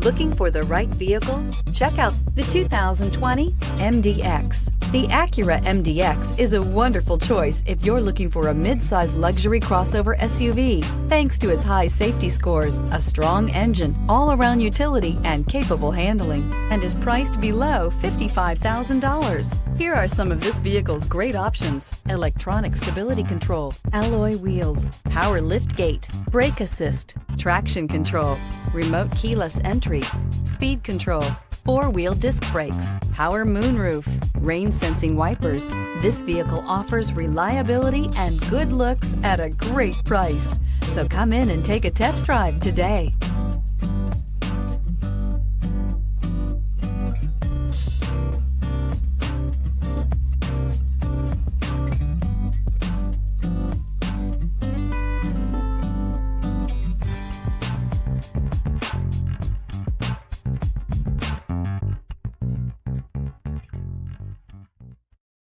Looking for the right vehicle? Check out the 2020 MDX. The Acura MDX is a wonderful choice if you're looking for a mid-size luxury crossover SUV. Thanks to its high safety scores, a strong engine, all-around utility, and capable handling, and is priced below $55,000. Here are some of this vehicle's great options: electronic stability control, alloy wheels, power liftgate, brake assist, traction control, remote keyless entry, speed control, four-wheel disc brakes, power moonroof, rain sensing wipers. This vehicle offers reliability and good looks at a great price. So come in and take a test drive today.